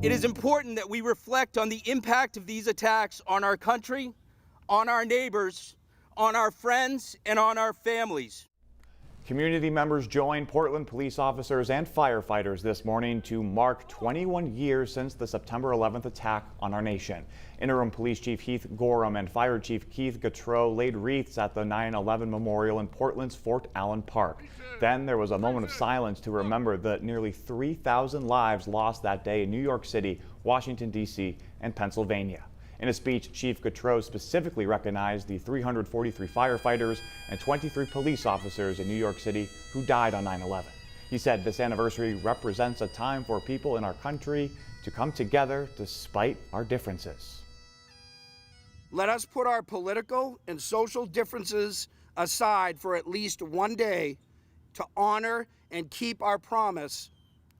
It is important that we reflect on the impact of these attacks on our country, on our neighbors, on our friends, and on our families. Community members joined Portland police officers and firefighters this morning to mark 21 years since the September 11th attack on our nation. Interim Police Chief Heath Gorham and Fire Chief Keith Gautreau laid wreaths at the 9/11 Memorial in Portland's Fort Allen Park. Then there was a moment of silence to remember the nearly 3,000 lives lost that day in New York City, Washington, D.C., and Pennsylvania. In a speech, Chief Gautreau specifically recognized the 343 firefighters and 23 police officers in New York City who died on 9/11. He said this anniversary represents a time for people in our country to come together despite our differences. Let us put our political and social differences aside for at least one day to honor and keep our promise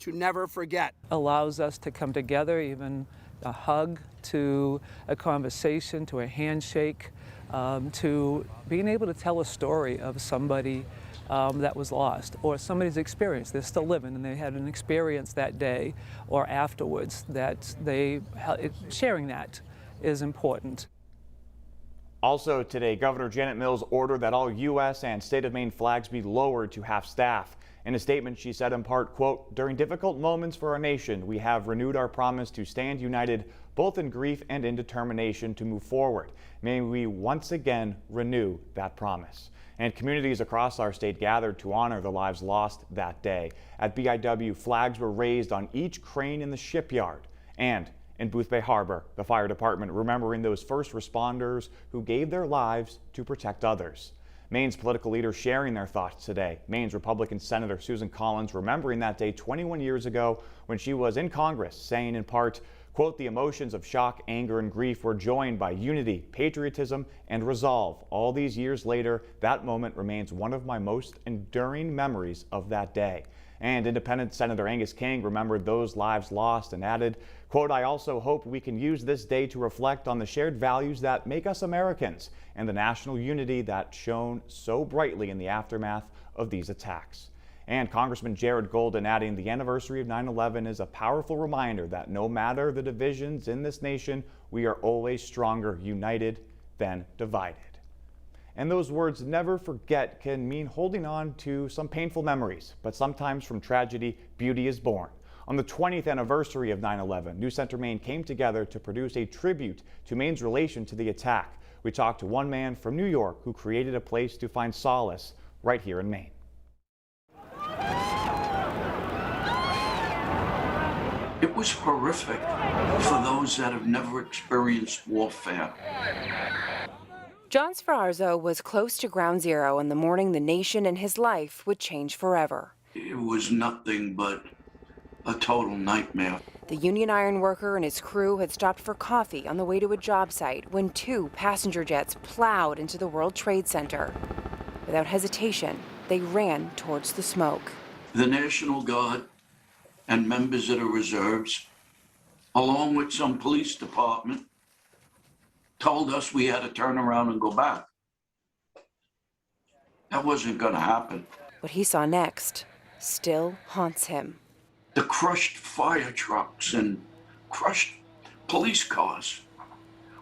to never forget. Allows us to come together, even a hug, to a conversation, to a handshake, to being able to tell a story of somebody that was lost, or somebody's experience. They're still living and they had an experience that day or afterwards that sharing that is important. Also today, Governor Janet Mills ordered that all U.S. and state of Maine flags be lowered to half staff. In a statement, she said in part, quote, "During difficult moments for our nation, we have renewed our promise to stand united both in grief and in determination to move forward. May we once again renew that promise." And communities across our state gathered to honor the lives lost that day. At BIW, flags were raised on each crane in the shipyard. And in Booth Bay Harbor, the fire department remembering those first responders who gave their lives to protect others. Maine's political leaders sharing their thoughts today. Maine's Republican Senator Susan Collins remembering that day 21 years ago when she was in Congress, saying in part, quote, "The emotions of shock, anger, and grief were joined by unity, patriotism, and resolve. All these years later, that moment remains one of my most enduring memories of that day." And Independent Senator Angus King remembered those lives lost and added, quote, "I also hope we can use this day to reflect on the shared values that make us Americans and the national unity that shone so brightly in the aftermath of these attacks." And Congressman Jared Golden adding, "The anniversary of 9/11 is a powerful reminder that no matter the divisions in this nation, we are always stronger united than divided." And those words, "never forget," can mean holding on to some painful memories, but sometimes from tragedy, beauty is born. On the 20th anniversary of 9/11, New Center Maine came together to produce a tribute to Maine's relation to the attack. We talked to one man from New York who created a place to find solace right here in Maine. It was horrific for those that have never experienced warfare. John Sferrazzo was close to Ground Zero on the morning the nation and his life would change forever. It was nothing but a total nightmare. The union iron worker and his crew had stopped for coffee on the way to a job site when two passenger jets plowed into the World Trade Center. Without hesitation, they ran towards the smoke. The National Guard and members of the reserves, along with some police department, told us we had to turn around and go back. That wasn't going to happen. What he saw next still haunts him. The crushed fire trucks and crushed police cars.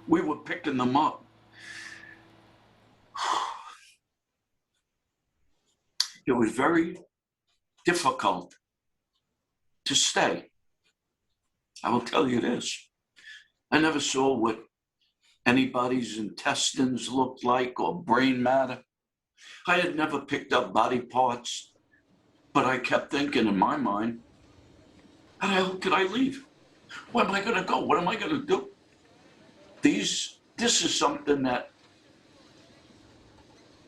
We were picking them up. It was very difficult to stay. I will tell you this. I never saw what anybody's intestines looked like or brain matter. I had never picked up body parts, but I kept thinking in my mind, how the hell could I leave? Where am I going to go? What am I going to do? This is something that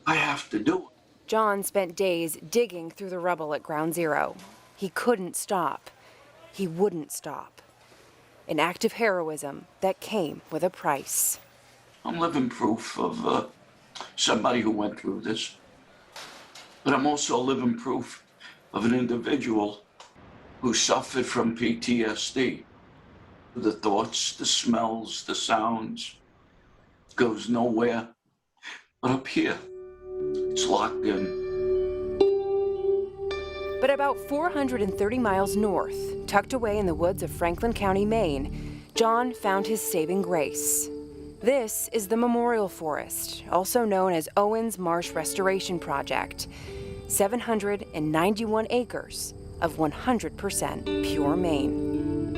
I have to do. John spent days digging through the rubble at Ground Zero. He couldn't stop. He wouldn't stop. An act of heroism that came with a price. I'm living proof of somebody who went through this. But I'm also living proof of an individual who suffered from PTSD. The thoughts, the smells, the sounds, goes nowhere. But up here, it's locked in. But about 430 miles north, tucked away in the woods of Franklin County, Maine, John found his saving grace. This is the Memorial Forest, also known as Owens Marsh Restoration Project. 791 acres of 100% pure Maine.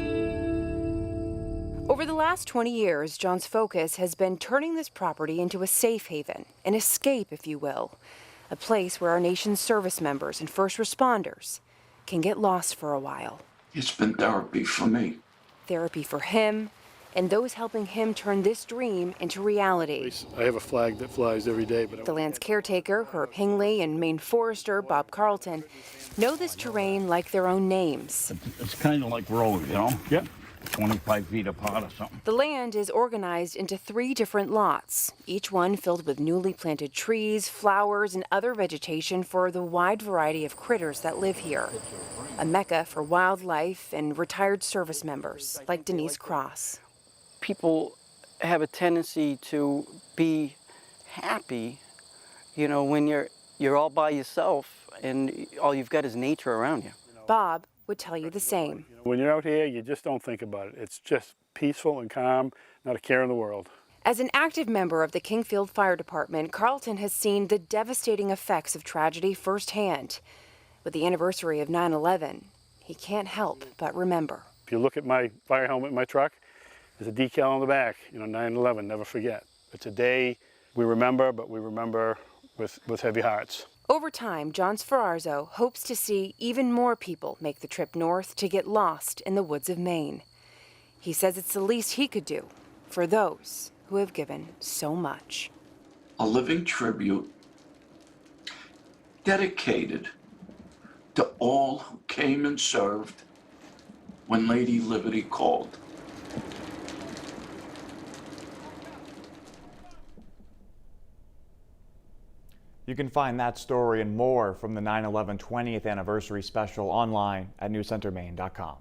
Over the last 20 years, John's focus has been turning this property into a safe haven, an escape, if you will, a place where our nation's service members and first responders can get lost for a while. It's been therapy for me. Therapy for him and those helping him turn this dream into reality. I have a flag that flies every day. But The land's caretaker, Herb Hingley, and Maine forester, Bob Carlton, know this terrain like their own names. It's kind of like roads, you know? yeah, 25 feet apart or something. The land is organized into 3 different lots, each one filled with newly planted trees, flowers, and other vegetation for the wide variety of critters that live here. A mecca for wildlife and retired service members like Denise Cross. People have a tendency to be happy, you know, when you're all by yourself and all you've got is nature around you. Bob would tell you the same. when you're out here, you just don't think about it. It's just peaceful and calm, not a care in the world. As an active member of the Kingfield Fire Department, Carlton has seen the devastating effects of tragedy firsthand. With the anniversary of 9/11, he can't help but remember. If you look at my fire helmet in my truck, there's a decal on the back, 9/11, never forget. It's a day we remember, but we remember with heavy hearts. Over time, John Sferrazzo hopes to see even more people make the trip north to get lost in the woods of Maine. He says it's the least he could do for those who have given so much. A living tribute dedicated to all who came and served when Lady Liberty called. You can find that story and more from the 9/11 20th anniversary special online at newscentermaine.com.